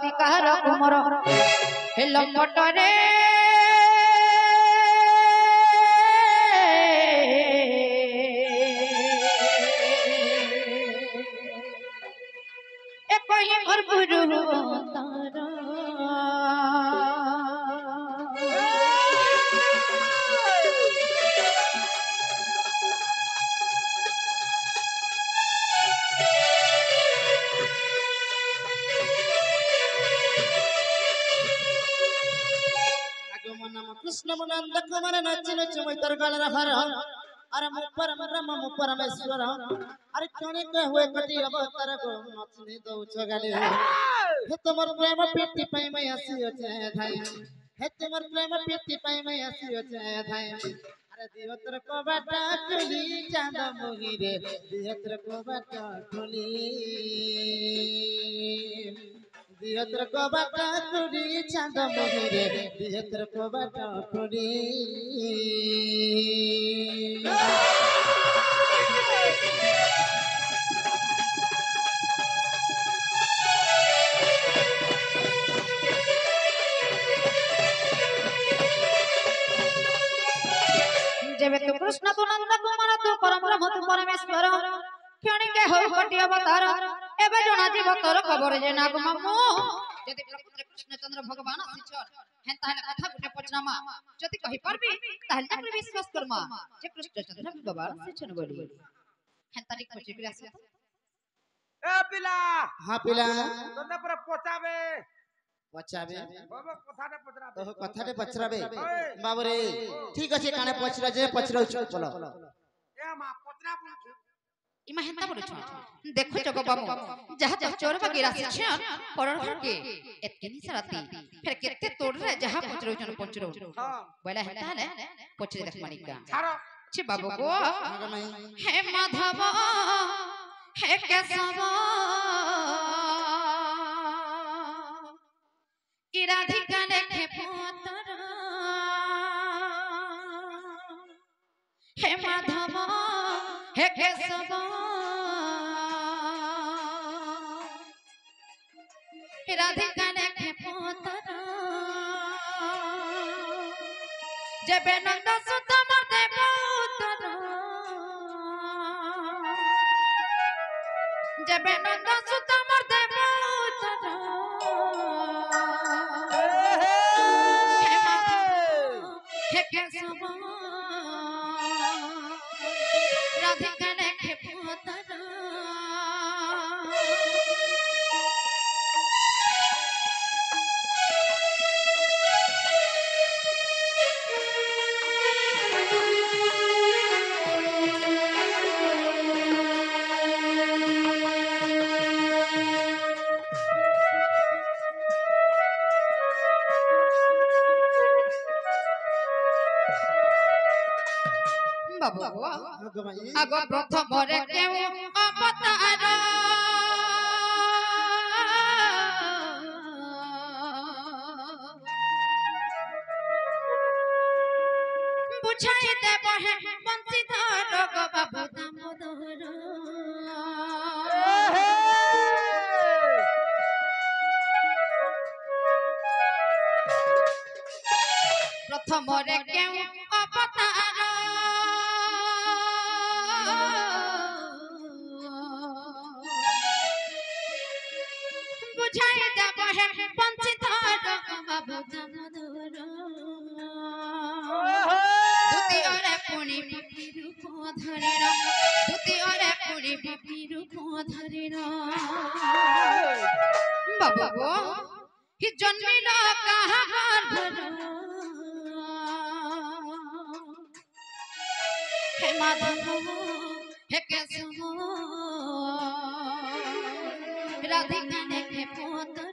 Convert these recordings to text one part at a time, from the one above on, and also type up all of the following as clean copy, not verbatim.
अधिकार कुमर हे लंबटरे ए कोई मोर गुरु तारा कृष्ण मुनंद कुमार नच नच मैतर गलर हर अरे मुपर ब्रह्म परमेश्वर अरे कणे के हुए कटी अवतार को नचनी दउ छगाले हे तुमर प्रेम पीति पई मैं आसी अचे धाई हे तुमर प्रेम पीति पई मैं आसी अचे धाई अरे दिहतर को बाटा खुली चांद मोही रे दिहतर को बाटा खुली दिहतर को बाटा खुली चांद मोही रे दिहतर को बाटा खुली जब तू कृष्ण तू नंद कुमार तू परम ब्रह्म तू परमेश्वर क्षणी के हो कटी अवतार एबे जणा जीव तोर खबर जे नाग मामू जति प्रपुत्र कृष्ण चंद्र भगवान आसीछर हेन ताहले कथा गुटे पचनामा जति कहि परबी ताहले तकरे विश्वास करमा जे कृष्ण चंद्र भगवान आसीछन बोली हेन तारी खोजि के आसी ए पिला हां पिला तने पर पचाबे बाबा कथाटे पचराबे तो कथाटे पचराबे बाबू रे ठीक अछि काने पचरा जे पचराउ चलो ए मा पचरा बोलछु इमा हेंता बोलछु देखो जगो बाबू जहा जहा चोर बगेरा से परर के एतकेनी सराती फिर केते तोड़ रे जहा पचराउ जन पचराउ बोला हेंता हले पचरे देख मानिका छाड़ो छी बाबू को हे माधव हे केशव राधिका लेखे पुत्र हे माधव हे केशव राधिका लेखे पुत्र जब नंद सुत मरते पुत्र जब नंद सुत मरते पुत्र हे केशव राधिका लेखे पुत्र बाबू आगो प्रथम रे केउ अवतार बुझाई देब हे बंशीधर गो बाबू दामोदर प्रथम रे केउ अवतार बुझाई देब हे बंशीधर बाबू दामोदर दुती ओरे पुणी बापी रूप धरेर दुती ओरे पुणी बापी रूप धरेर बाबू हि जन्मिल कहा गर्भर हे माधव हे केशव राधिका लेखे पुत्र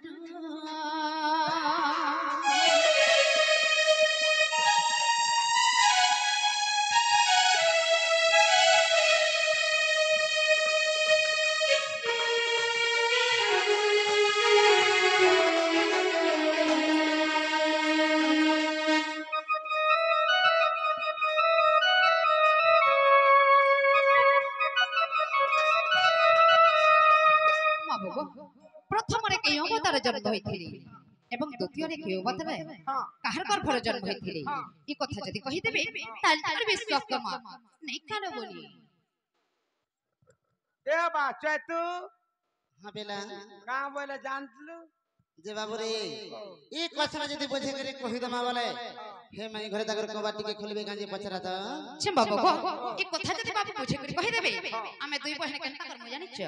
प्रथम रे के अवतार ଅବତାର ଜନ୍ମ ହୋଇଥିଲି ଏବଂ ଦ୍ୱିତୀୟରେ କେଉଁ ଅବତାର କାହାର ଗର୍ଭରେ ଜନ୍ମ ହୋଇଥିଲି ଏ କଥା ଯଦି କହିଦେବେ ତାହେଲେ ତାଙ୍କର ବିଶ୍ୱାସ କମା ନାଇଁ କାଣ ବୋଲି ए बा चैतु हाँ बेला कहाँ बोले जानतलु जे बाबूरे ई कछना जदी बुझे करे कहि दमा बोले हे माई घरे ताकर कबाटी के खोलबे गांजे पचरा त छे बाबू गो ए କଥା ଯଦି ବାବୁ ବୁଝେ କରି କହିଦେବେ ଆମେ ଦୁଇ ବहिନ କେନ୍ତା କରମୁ ଜାଣିଛ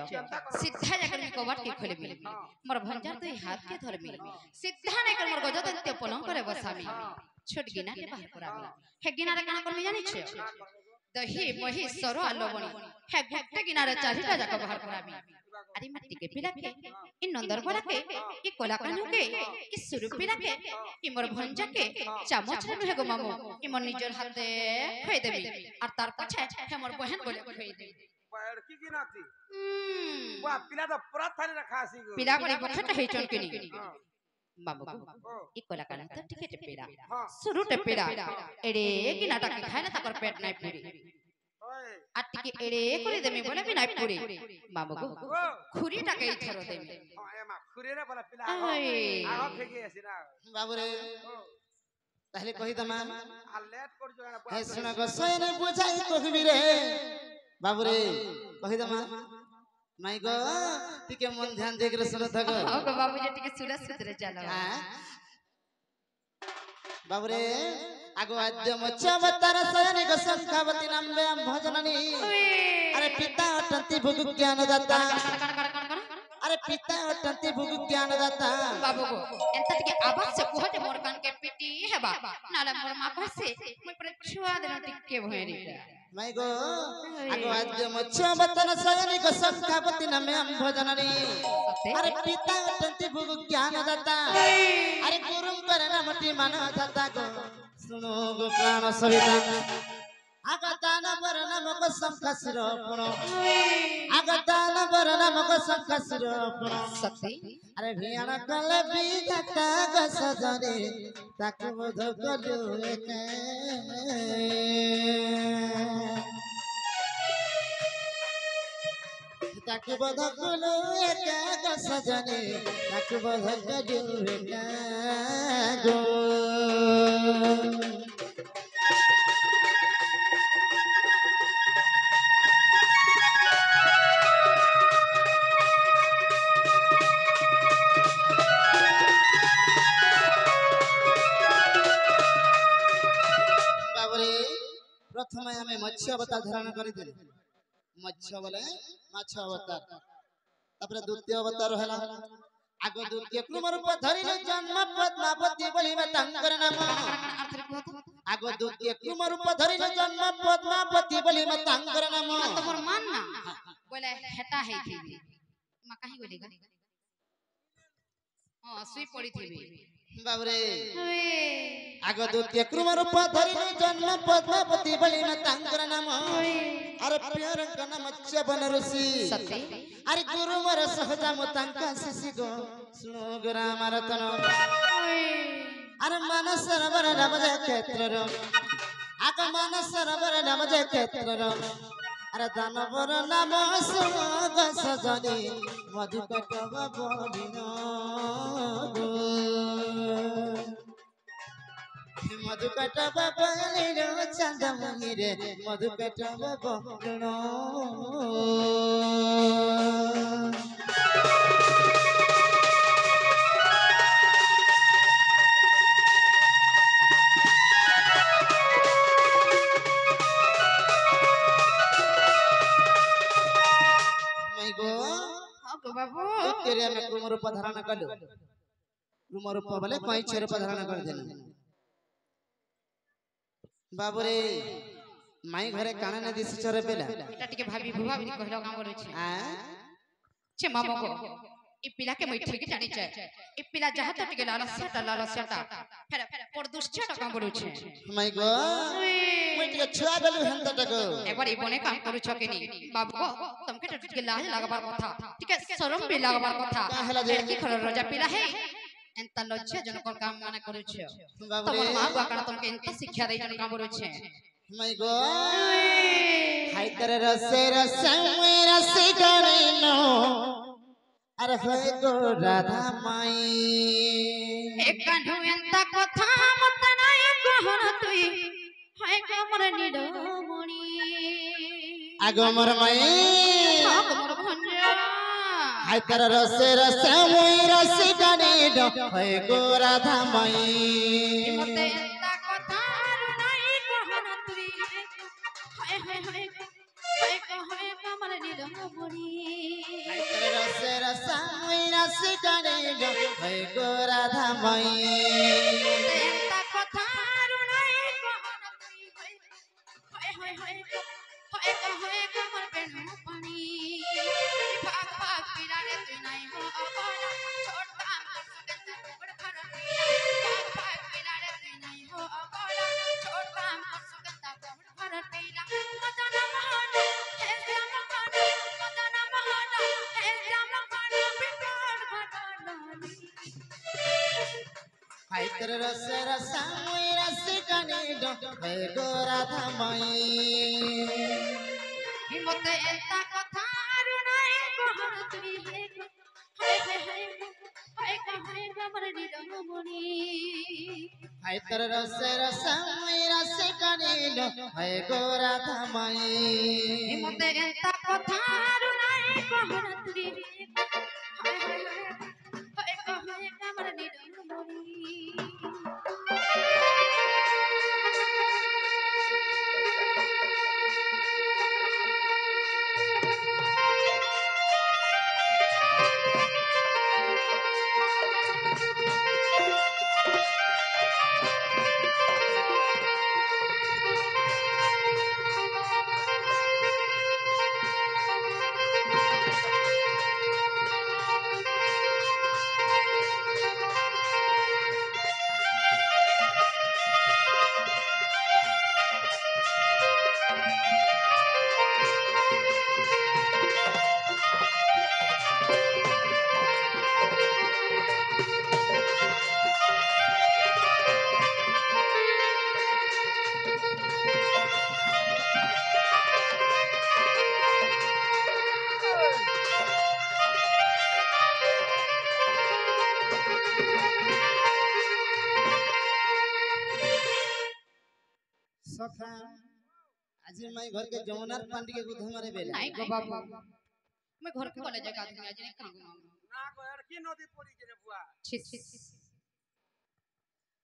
ସିଧା ଜାକର ମି କବାଟ के खोलबी मोर भंजार दुई हाथ के धरबी सीधा नहीं कर मोर गजदंत्य पलंग करे बसामी छोट गिनाटे बाहर कराबी हे गिनारे काना करमी जानिछ दही मही सरो आलबणी हे गुट्टे गिनारे चारिटा जाक बाहर कराबी अरे मट्टी के पिला के इ नंदर बड़ा के इ कोला कानू के इ सुरु पिला के इ मोर भंजा के चामच रे नुहे गो मामू इ मोर निजर हाथे खई देबी और तार पाछे हे मोर बहन बोले खई देबी लड़की की नाती वाह पिला तो पूरा थाली रखा सी गो पिला बड़ी बखत है चनकनी मामू इ कोला कानू तो टिके टेपेरा सुरु टेपेरा एडे कि नाटक खाइना ताकर पेट नाही पूरी आटिके एड़े करे देमी बोले भी नाही पूरी मामू गो खुरी टाके इथरो देमी ए मा खुरी रे बोला पिला ओए आगो फेके आसी ना बाबूरे ताहले कहि दमा आ लेट कर जो ना हे सुना गो सयने बुझाई कहबी रे बाबूरे कहि दमा माई गो टिके मन ध्यान दे के सुन थग हां गो बाबू जे टिके सुरत सुतरे चलो बाबूरे आगो आद्य मच्छवतार सयने गो संखावती नामे भजननी अरे पिता अटंती भुगु ज्ञान दाता अरे पिता अटंती भुगु ज्ञान दाता बाबू गो एंता टिके आवाज से कुह जे मोर कान के पिटी हेबा नाले मोर मा कहसे मोर पर छुआ देना टिके भयरी माई गो आगो आद्य मच्छवतार सयने गो संखावती नामे भजननी अरे पिता अटंती भुगु ज्ञान दाता अरे गुरु कर नामटी मान दाता गो सुनो गो प्राण सविता आगतान बर नामक संखसिर पुण आगतान बर नामक संखसिर पुण सती अरे भियान कले बीजता ग सजने ताकु बोध कलु एके ताकु बोध कलु एके ग सजने ताकु बोध कलु एके गो प्रथम आम मत्स्य अवतार धारण कर मत्स्य बोले माछ अवतार तापर द्वितीय अवतार है आग द्वितीय कुम रूप धरिले जन्म पद्मावती बोली तांकर नाम आग द्वितीय कुम रूप धरिले जन्म पद्मावती बोली तांकर नाम तोर मान ना बोले हेटा है थी मा काहे बोली गा हां सुई पड़ी थी बाबरे आग द्वितीय कुम रूप धरिले जन्म पद्मावती बोली तांकर नाम अरे प्यार का नाम चबन ऋषि सती अरे गुरु मोर सहजा मुतांका शिशि गो सुनो ग्राम रतन अरे मानस रबर नमज क्षेत्र रो आग मानस रबर नमज क्षेत्र रो अरे दानवर नाम सुनो ग सजनी मधुकटव बडिनो मधुकटव बलिनो चंदमुनि रे मधुकटव बडिनो बाबू तेरे में कुम रूप धारण कर कुम रूप बोले कोई छे रूप धारण कर देना बाबू रे माई घरे काना नदी से चरे पेला एटा टिके भाभी भुवा भी कहलो काम बोलै छै छे मामा को ई पिला के मैं ठीक जानी छै ई पिला जहा त टिके लालस्याटा फेर पर दुष्चटा काम बोलै छै माई गो मैं टिके छुआ देलु हन तटको एकबार ई बने काम करू छ के नी बाबू को तुमके टिके लाज लागबार कथा टिके शरम भी लागबार कथा लड़की खर रोजा पिला है एंता लज्जा जनकर काम माने करू छ तमन मां बाकण तुमके एंता शिक्षा दे जन काम करू छ माई गो हाय तेरे रसे रसे मेरा सिगरेनो अरे होय गो राधा माई एकानु एंता कथा मत नाय कहन तुई हाय कमर निडमणि आगो मोर माई मोर भंजा हाय तर रसे रसे मुई रसी गाने डो होय गो राधा माई मते एंता कथा नाय कहन तुई हाय हाय हाय हाय कमर निडमणि हाय तर रसे रसा मुई रसी गाने डो होय गो राधा माई एंता कथा नाय कहन तुई हाय हाय हाय हाय कमर बेनु पानी भाग भाग पिराने तू नहीं हो अपना छोटा मस्त बड़ फर भाग भाग पिराने तू नहीं हो अपना छोटा मस्त बड़ फर पीला मदन महान हे श्याम खान मदन महान हे श्याम खान बिगाड़ घटानी हाय तर रसे रसा मुई रसी गाने डो होय गो राधा माई हिम्मत एंता कथा नाय कहन तुई हाय हाय हाय हाय कमर निडमणि हाय तर रसे रसा मुई रसी गाने डो होय गो राधा माई हिम्मत एंता कथा नाय कहन तुई हाय हाय हाय कमर निडमणि सखा आज मैं घर के जमुनार पांडी के गुध मारे बेला नहीं गो बाबू मैं घर के कॉलेज का आदमी आज नहीं कांगो ना को यार की नदी पड़ी के रे बुआ छी छी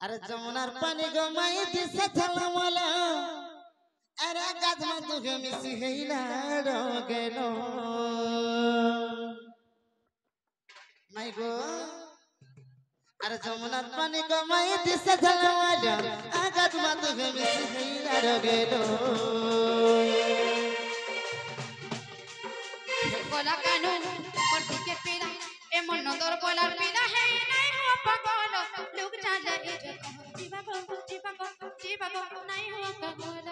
अरे जमुनार पानी गो मैं दिस थला मला अरे गाद में दुख मिसी हेला रो गेलो मैं गो अरे जमुनार पानी गो मैं दिस थला मला गाद में दुख मिसी हेला रो गेलो कोला कानू पड़ती के पीला ए मन दर बोलार पीला है नहीं हो पगल लोग जाने इज्जत जीवा को नहीं हो पगल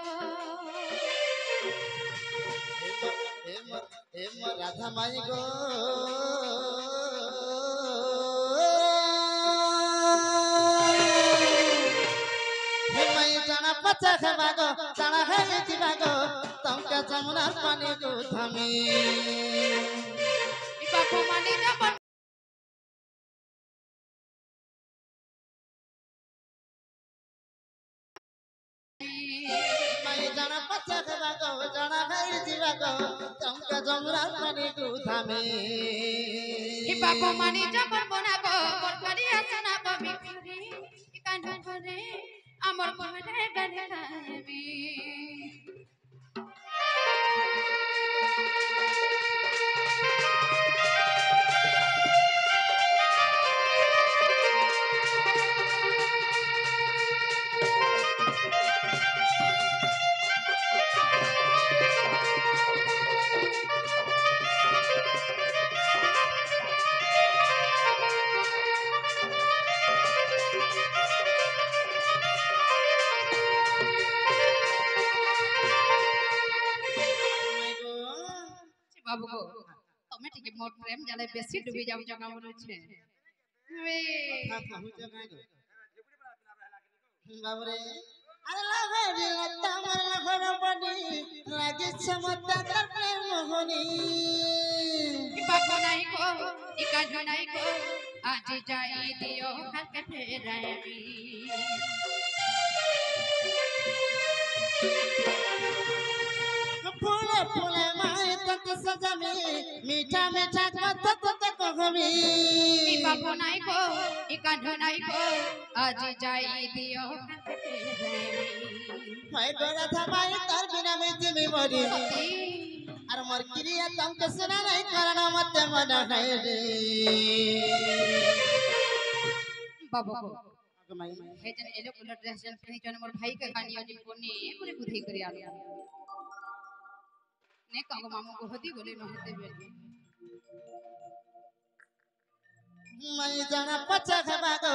एम राधा माई गो हे माई जाना पचा खेबा गो जाना है जीवा गो तमका जमुनार पानी गो थामी इपा को माने ना माई जाना पचा खेबा गो जाना है जीवा गो तमका जमुनार पानी गो थामी इपा को माने जब बना को बरकरी आसना को बिखरी इकान भरे अमर को मेरे गले खाबी बाबू को तमे ठीक मोर प्रेम जाले बेसी डूबी जाउ जगह मनु छे वे कथा कहू जगह गो बाबू रे আরে লাগারি তোমার লাগার বনি লাগিছে মতে তার প্রেম মোহনী বাবু নাই গো ই কাঁধ নাই গো আজ যাই দিও কালকে ফেরাবি ফুলে ফুলে মাই তত সজামি মিঠা মিঠা কথা তত কহমি বাবু নাই গো ই কাঁধ নাই গো আজ যাই দিও কালকে ফেরাবি ভাই গোরা থামাই তার বিনা মিটিমি মরি সতী আর মোর ক্রিয়া তমকে শোনা নাই কারণ মতে মনে হয় রে বাবু মাই हे जन येलो कलर ड्रेस जन पहनी जन मोर भाई के कानिया जी कोने पूरे बुधई करी आलो ने कागो मामू को हदी बोले न होते बेली মাই জানা পচা খাবাগো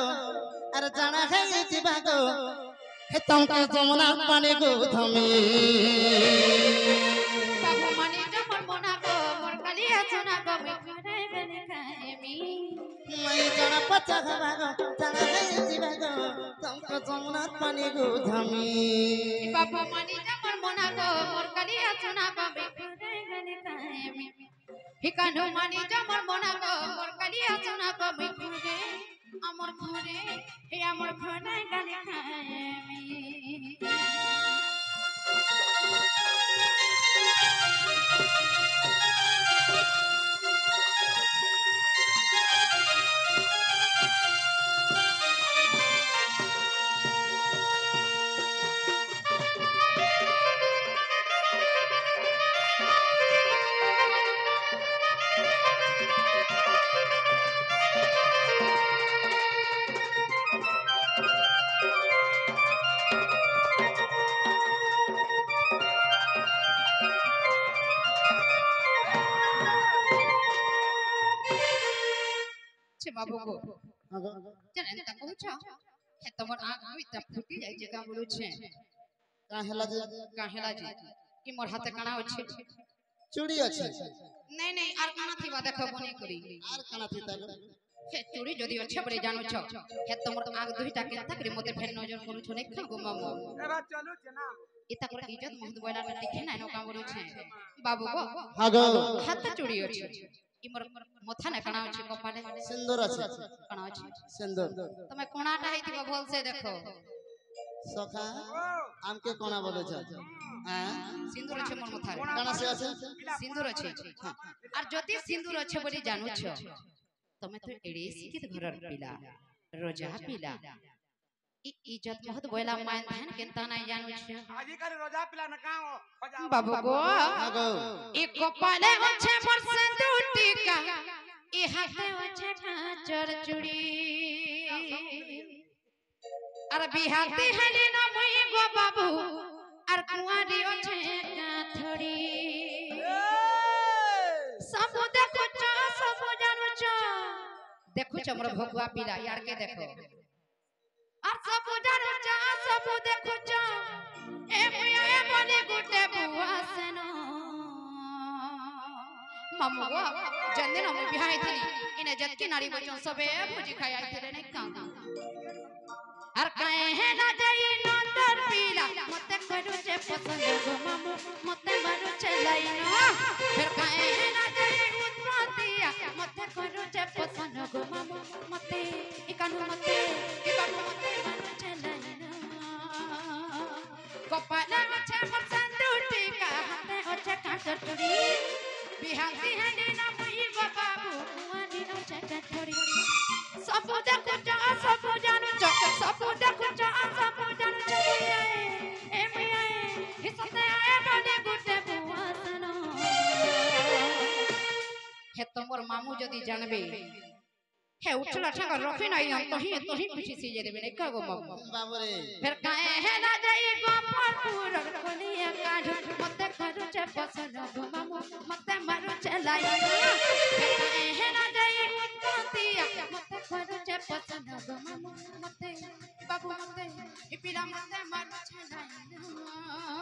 আর জানা খাই দিবাগো হে তমকে যমুনা পানি গো থমি बाबू माने जमर मोना को मोर कालिया सोना को मिठरे गने खाएमी মাই জানা পচা খাবাগো জানা খাই দিবাগো তমকে যমুনা পানি গো থমি बाबू माने जमर मोना को मोर कालिया सोना को मिठरे गने खाएमी हिकानो माने जमर मोना को मोर कालिया सोना को मिठरे अमर घरे हे अमर घरे गने खाएमी छे बाबू को जन एंता कहू छ हे तमर आंख इता फुटी जाय जे का बोलू छे কাহেলা যে काहेला जी कि मोर हाथे काना अछि চুড়ি আছে नहीं नहीं आर काना थीबा देखो बनी करी আর কানা থিতা हे चूड़ी जदी अच्छे बड़े जानो छ हे तमर आंख दुईटा केनता करी मते फेर नजर करू छ नै खा गो मामू এবার চলো চেনা इता कर इज्जत महद बोला देखे ना नो का बोलू छे बाबू को হাগো हाथ चूड़ी अछि इ मोर मथा ना काना अछि कपाले সিন্দুর আছে काना अछि সিন্দুর तमे कोणाटा हेतिबा भल से देखो সখা ও আমকে কোনা বলেছ হ্যাঁ सिंदूर अछि मोर मथा কানা সে আছে सिंदूर अछि আর যদি सिंदूर अछि বলি জানো छ तमे तो एड़े सिकित घरर पिला रोजा पिला इ इज्जत महत बोला मान ध्यान केनता नै जानो छ আজিকালি রোজা পিলা না কাও খোজা बाबू को হাগো एक कपाले अच्छे मोर सिंदूर टीका इ हाथे अच्छे काचर चूड़ी अर बिहाती हली ना मुई गो बाबू अर कुंवारी अच्छे काथड़ी सब देखो छ सब जानो छ देखो छ मोर भगवा पीला यार के देखो और सब जानो छ सब देखो छ ए मुया ए बने गुटे बुआ सेनो मामू गो जन्ने न मैं बिहाई थी इने जत की नारी बचन सबे भोजी खाई आई थे नहीं का और कहे है ना जाई नंदर पीला मते करू जे पसंद गो मामू मते मारू चलाई ना फिर कहे है ना जाई उत्पतिया मते करू जे पसंद गो मामू मते इकानु मते ई बाबू मते मारू चलाई ना कपाला अच्छे पसंद टीका हाथे अच्छे काचर चूड़ी बिहाती है ना मुई गो बाबू कुआनी नो चटा छोड़ी सब देखो जा सब जानो च सब देखो जा सब जानो च ए मिया ए सते आए बने गुटे बुआसनो हे तमोर मामू जदी जानबे हे उठला ठगा रखी नहीं हम तो ही खुशी से जे देबे नहीं का गो मामू বাবরে फिर काहे है ना जाई गोपालपुर कोलिया काढ मते करू चे पसंद गो मामू मते मारू चलाई फिर काहे है ना जाई उत्पतिया मते करू चे पसंद गो मामू मते बाबू मते ई पिला मते मारू चलाई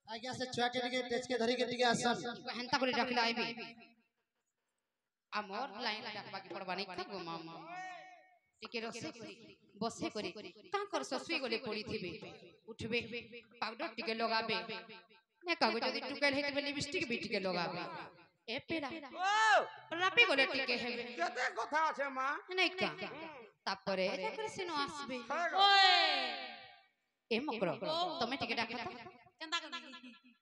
आज्ञा से छुआ के टिके टेच के धरी के टिके आसन हेंता करे रखला आइबे আমর লাইন ডাকবা কি পড়বা নাই গো মামা টিকে রসে করি বসে করি কাকর সসুই গলে পড়িথিবে উঠবে পাউডার টিকে লগাবে নে কাগজ যদি টুকেল হেতবে লিপস্টিক বি টিকে লগাবে এ পেড়া ও রাপি গলে টিকে হেবে কেতে কথা আছে মা নাই কা তারপরে দেখরে সিনো আসবে ওই এ মকর তুমি টিকে ডাকা তো কেনতা করি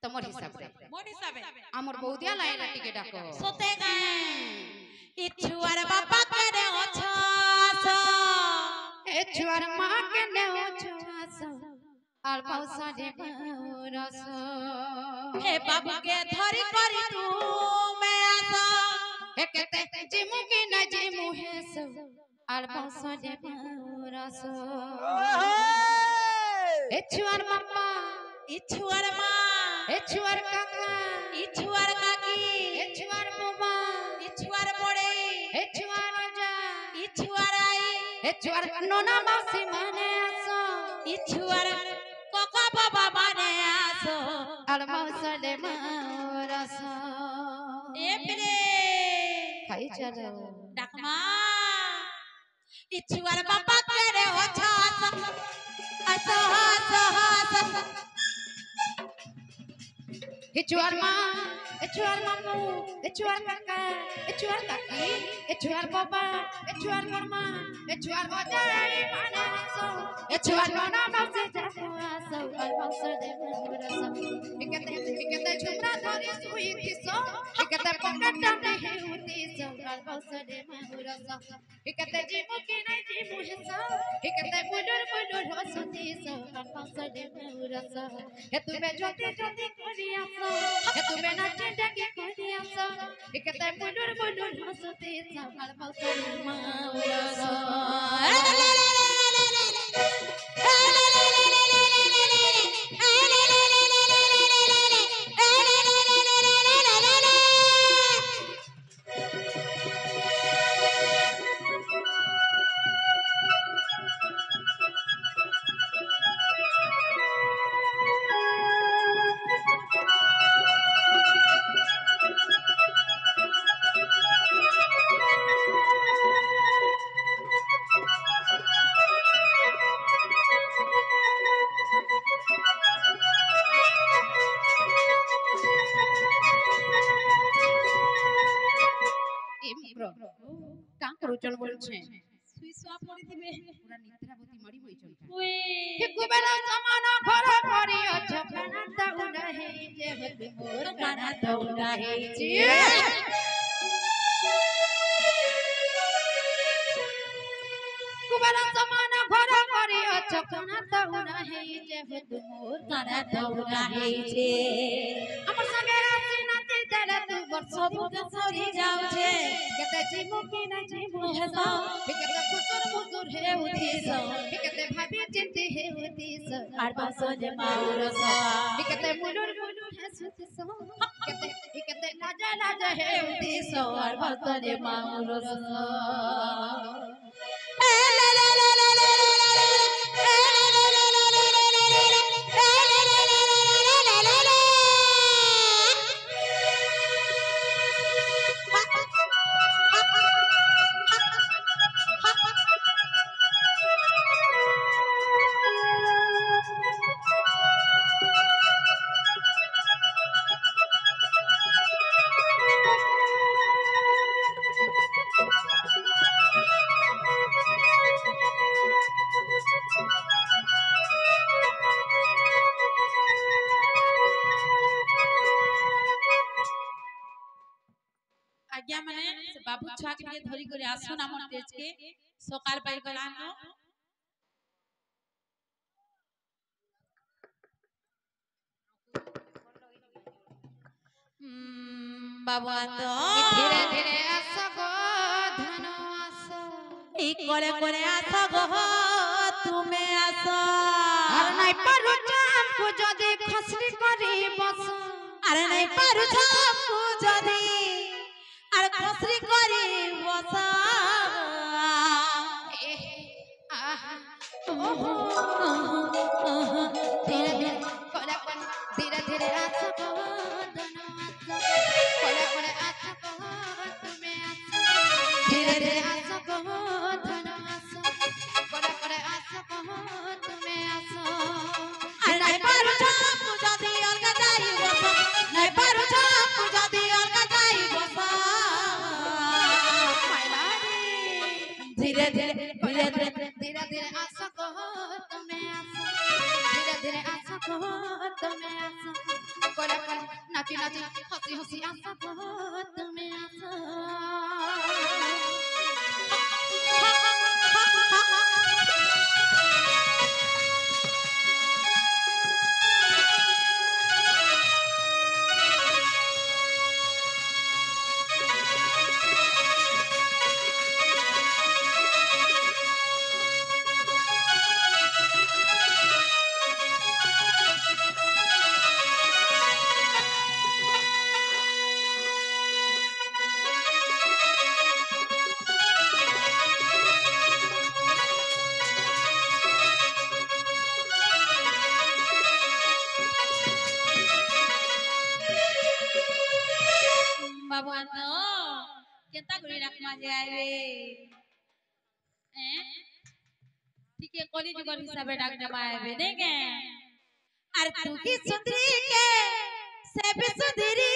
তোমার হিসাবে মোর হিসাবে আমার বৌদিয়া লাইন টিকে ডাকো সতে গায় ইছুয়ার বাবা করে অছাস এ ছুয়ার মা কেনে অছাস আর পাউসা দে রস হে বাবুকে ধরি করি তুমি আস হে কেতে জিমু কি না জিমু হেস আর পাউসা দে রস এ ছুয়ার মাম্মা ইছুয়ার মা এ ছুয়ার কাকা ইছুয়ার কাকি এ ছুয়ার বুবা ইছুয়ার বড়ে এ ছুয়ার রাজা ইছুয়ার আই এ ছুয়ার ননা মাসি মানে আসো ইছুয়ার কোকা বাবা মানে আস আর পাউসা দে রস এ পেরে খাই চলো ডাকমা ইছুয়ার বাবা করে অছাস আস হাস হাস এ ছুয়ার মা এ ছুয়ার মামু এ ছুয়ার কাকা এ ছুয়ার কাকি এ ছুয়ার বাবা এ ছুয়ার মামা এ ছুয়ার বাজাই মানে আসো এ ছুয়ার ননা মাসি যাবো আসো আর পাউসা দে রস একেতে ঝুমরা ধরে সুই দিছো একেতে পকেট টানে হেউতিছো আর পাউসা দে রস একেতে জিমু কি নাই জিমু হেসো একেতে বুলুর বুলুর হসতিছো আর পাউসা দে রস হে তুমি জলদি জলদি করি আসো হে তুমি নাচে ডাকে করি আসো একেতে বুলুর বুলুর হসতিছো আর পাউসা দে রস কাঁ করুচন বলছে সুইসা পড়িতিবে পুরা নিদ্রাবতী মারি বইছন ওই হে কুবের সমান ঘর করি অছপনা তাউনা হে যে হতে মোর কানা দৌড়া হেছি কুবের সমান ঘর করি অছপনা তাউনা হে যে হতে মোর কানা দৌড়া হেছে আমার সঙ্গে আসি নাচি তেরে তু বর্ষ সবুজ সরি যাউছে কেতে জিমু কি না জিমু হেস কেতে কুসুর মুসুর হে উদিস কেতে ভাবি চিন্তি হে উদিস আর পাশো যে মাউরস কেতে মুলুর মুলুর হে সুতিস কেতে লাজা লাজা হে উদিস আর পাশো যে মাউরস आज्ञा माने से बाबू छुआ के लिए धरी करे आसुन हमर तेज के सकाल पाई गलानो बाबू आतो धीरे धीरे आस गो धन आस ई करे करे आसो गो तुमे आसो আর নাই পারু চাপু যদি খসরি করি বস আরে নাই পারু ছাপু যদি আর খসরি করি বসা ধীরে ধীরে করে ধীরে ধীরে के आसो को दोनों आसो कोले कोले आसो को तुम्हें आसो धीरे धीरे आसो को दोनों आसो कोले कोले आसो को तुम्हें आसो নাই পারুছ পূজা দি অলগা যাই বস নাই পারুছ পূজা দি অলগা যাই বস মাইলারে ধীরে ধীরে ধীরে ধীরে धीरे धीरे आसो को तुम्हें आसो धीरे धीरे आसो को तुम्हें आसो कोले कोले नाची नाची हंसी हंसी आसो को तुम्हें आसो বাবু আনো কেতা করে রাখমা যায় রে ठीक है कॉलेज कर हिसाबे डाक जमा आवे देखे अरे तू की सुंदरी के से भी सुंदरी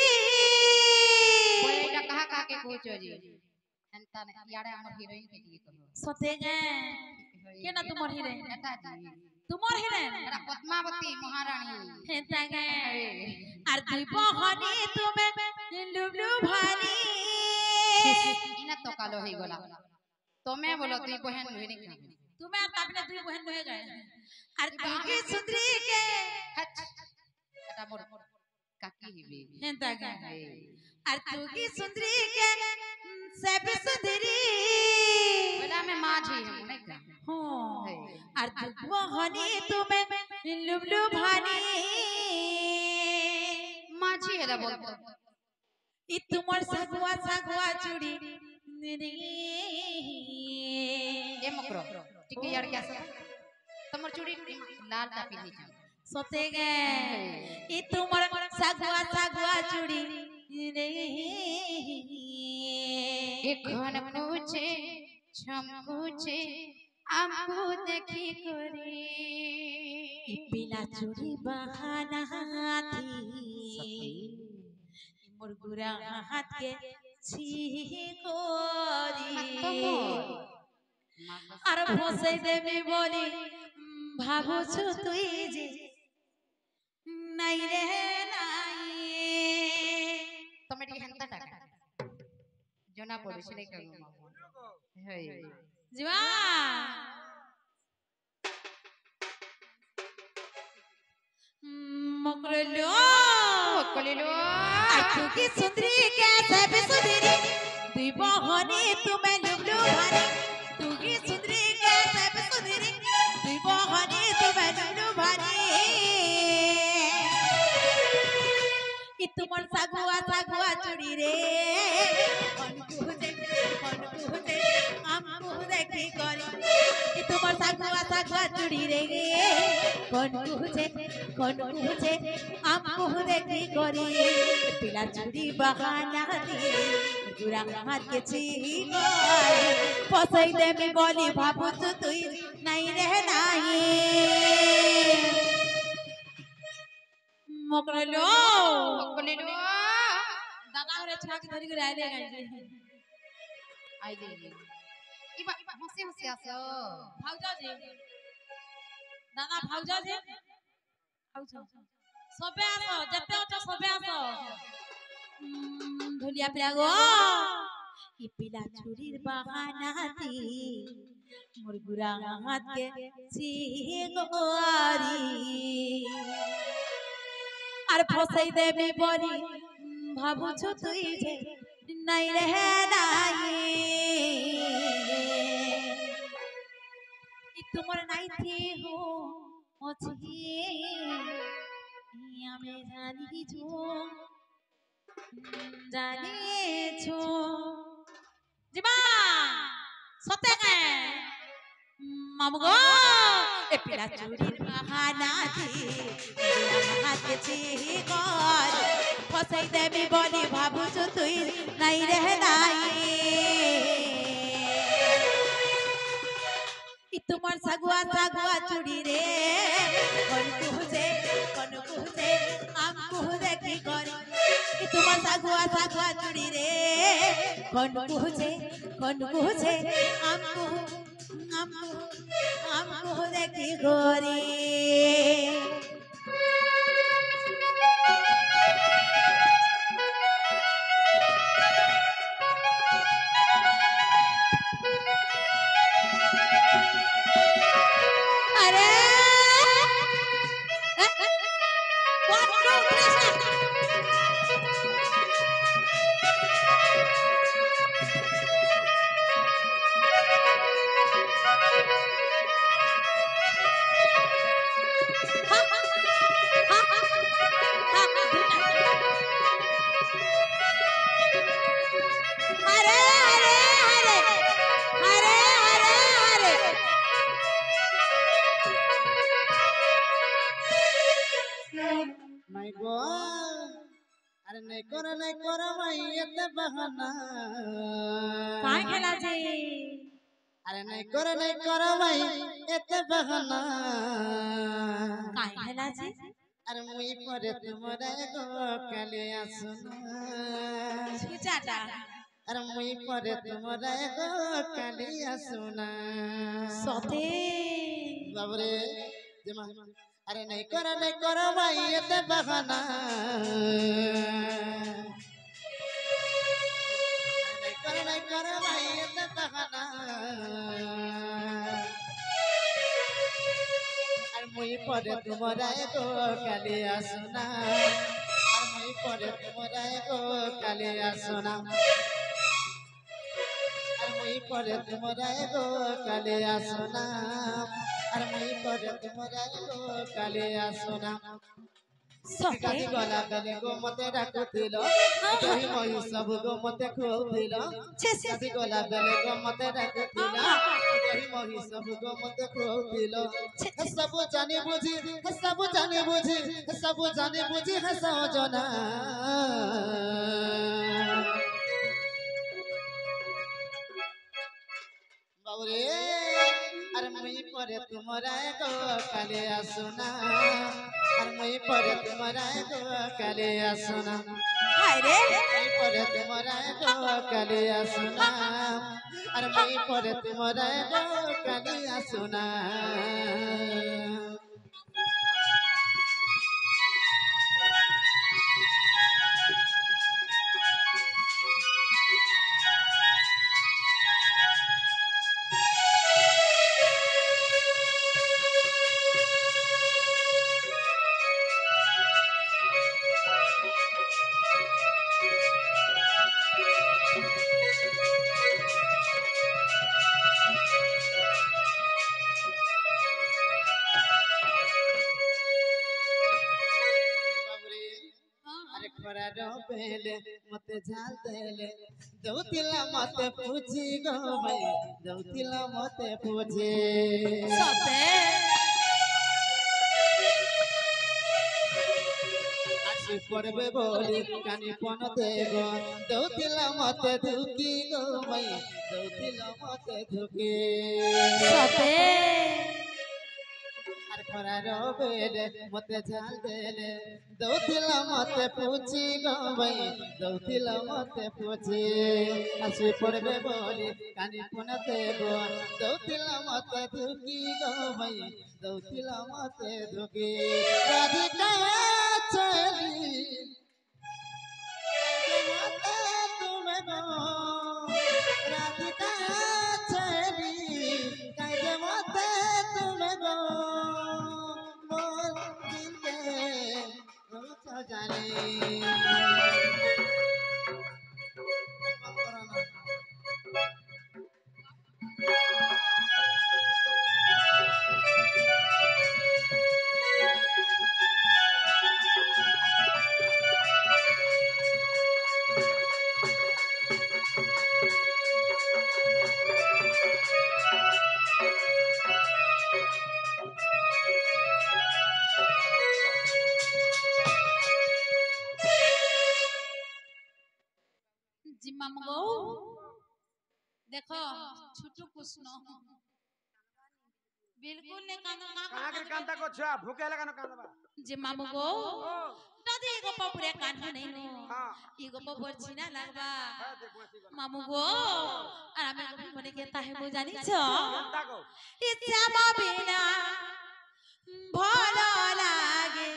बोले এটা কাহা কাকে কইছো জি এন্তা না ইয়াড়ে আমার হিরোইন কে কি কहो सते गे के ना तुमर हिरे এটা জি तुमर हिरे এটা পদ্মাবতী মহারানী हेता गे अरे तू बहनी तुम्हें लुबलु भानी ইনা তো কালো হই গলা তুমি বলো তুই বহেন হইনি কা तुम्हें আর কাবিনে দুই বহেন হয়ে যায় अरे तू की सुंदरी के এটা মোর কাকি হিবি हेता गे अरे तू की सुंदरी के से भी सुंदरी বলে আমি মাঝি হম নাই কা हो আর তুই হনি তুমি লুবলু ভানি মাঝি এরা বলতো ই তোমার সাগুয়া সাগুয়া চুড়ি এ মকরো ঠিক ইয়ার কি আছে তোমার চুড়ি লাল টা পিনি যাও সতে গে ই তোমার সাগুয়া সাগুয়া চুড়ি এখন কুছে ছমকুছে আমকো দেখি করে ই পিলা চুড়ি বাহানা হাতি মোর গুরা হাত কে ছি করি আর ভসে দেবে বলি ভাবছো তুই যে নাই রে নাই তুমি ঠিক হেনতা টাকা জনা পড়ে সেটাই কাগো মামা হই जीवा मकरलो কলিলো तू की सुंदरी कैसे भी सुंदरी दुई बहनी तुम्हें लुबलु भानी तू की सुंदरी कैसे भी सुंदरी दुई बहनी तुम्हें लुबलु भानी इ तुमर सागुआ सागुआ चुड़ी रे मन कुजे আমকো দেখি করি इ तुमर सागुआ सागुआ चुड़ी रे কোন কুজে আমকো দেখি করি পিলা চুড়ি বাহানা দিয়ে গুরা হাত কে ছি গরি পসাই দেমি বলি ভাবছ তুই নাই রে নাই মকরলো কলিলো দাদা রে ছাক ধরি করে আইলে গাইছে আই দে ইবা হসি হসি আসো ভাউজা যে দাদা ভাউজা যে ভাউজা সবে আসো যেতে আছো সবে আসো ধুলিয়া পিলা গো ই পিলা চুরির বাহানাতি মোর গুরা হাত কে সিগোয়ারি আর ফসাই দেবে বলি ভাবছো তুই যে নাই রে নাই তোমার নাই থি হো অছি আমি জানিছো জিবা সতে গে মামু গো এ পিলা চুরির বাহানা দিয়ে হাতে চিহি কর ফসাই দেবি বলি ভাবুছু তুই নাই রে নাই ই তোমার সাগুয়া সাগুয়া চুড়ি রে কোন কুহছে আম কুহ দেখি করে ই তোমার সাগুয়া সাগুয়া চুড়ি রে কোন কুহছে আম কুহ দেখি করে আরে one two three আরে আরে আরে আরে আরে আরে নাই গো আরে নাই করা মাই এতে বাহানা কাই খেলা যে আরে নাই করা মাই এতে বাহানা কাই খেলা যে আরে মুই পরে তোমরা গো কালে আসনা সুজাটা আরে মুই পরে তোমরা গো কালে আসনা সতে বাবরে জমা আরে নাই করা ভাই এতে বাহানা নাই করা ভাই এতে বাহানা আর মুই পরে তোমরা গো কালে আসনা আর মুই পরে তোমরা গো কালে আসনা আর মুই পরে তোমরা গো কালে আসনা আর মুই পরে তোমরা গো কালে আসনা সতে গালি গলা গালি গো মতে ডাকুছিল দহি মহি সব গো মতে খুঁছিল গালি গলা গালি গো মতে ডাকুছিল দহি মহি সব গো মতে খুঁছিল সব জানি বুঝি হাসাও জনা বাবরে আরে মুই পরে তোমরা গো কালে আসনা আর মুই পরে তোমরা গো কালে আসনা হায় রে মুই পরে তোমরা গো কালে আসনা আর মুই পরে তোমরা গো কালে আসনা अरे खरा बेले मते झाल देले दौतिला मते पूछी गो भाई दौतिला मते पूछे সতে आसि पड़बे बोली कानी पन देगो दौतिला मते धुकी गो भाई दौतिला मते धुकी সতে আর খরা বেলে মতে ঝাল দেলে দৌতিলা মতে পুছি গো ভাই দৌতিলা মতে পুছি আসি পড়বে বলি কানি কোন দেব দৌতিলা মতে ধুকি গো ভাই দৌতিলা মতে ধুকি রাধিকা চলি মতে তুমি গো রাধিকা চলি কাজে মতে তুমি গো জানি मामू गो देखो छुटू कृष्ण बिल्कुल ने कानो कहां के कांता को छुआ भूखे लगा न कांदबा जे मामू गो दादी गो पपुरे कान नहीं नो हां ई गो पपुर छिना लागबा हां देखो ऐसी गो मामू गो आरामे गो मने के ताहे मो जानी छ कांता को इच्छा मा बिना भलो लागे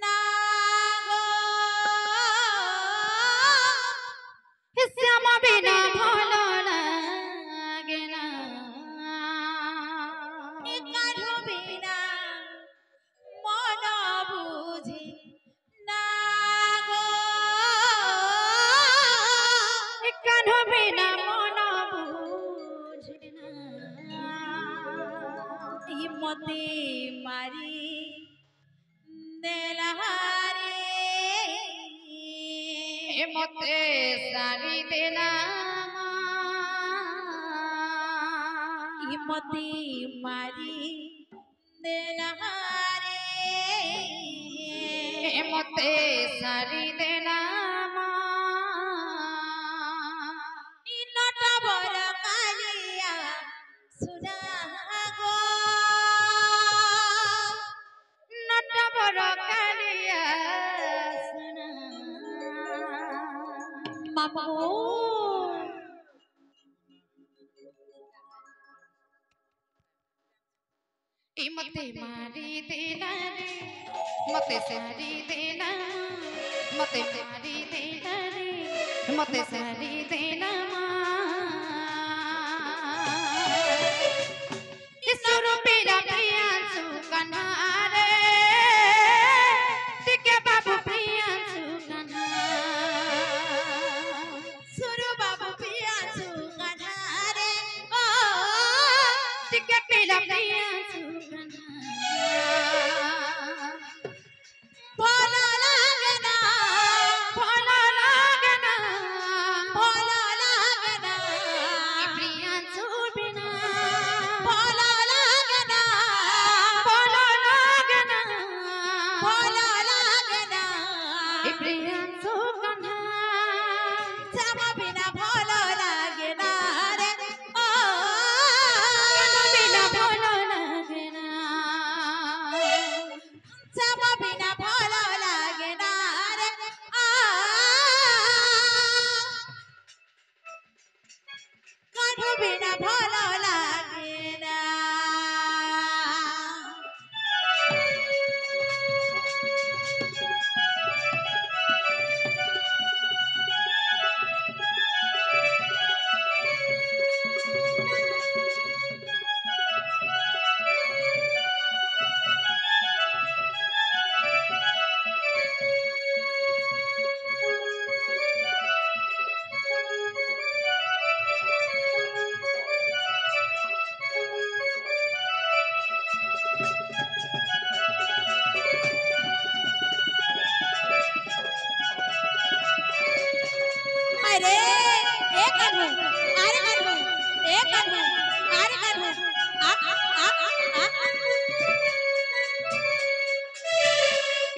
ना गो श्यामा बिना भलो लागे ना ए काढो बिना मन बुझे ना गो कान्हो बिना मन बुझे ना ई मते मारी देलहारी मते सारी देला ई मते मारी देलहारी मते सारी देला ई नटा बर कालिया सुना गो नट बर कालिया सुना मामू मते मारी देला रे मते सारी देला मते मारी देला रे मते सारी देला ईश्वर पेरा प्रियांशु कन्हारे टिके बाबू प्रियांशु कन्हा सुरु बाबू पिया सुगन्हारे ओ टिके पेरा प्रियांशु कन्हा भोला लागना भला लागना भोला लागना प्रियांशु बिना भोला लागना भला लागना भोला लागना प्रियांशु कन्हा श्यामा बिना भोला लागना रे ओ बिना भला लागना श्यामा बिना भोला लागना रे आ काढो बिना भोला लागना अरे एक काढो अरे काढो एक काढो अरे काढो आ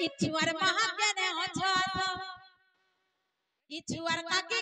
इच्छुआर महाज्ञाने अछत इच्छुआर काके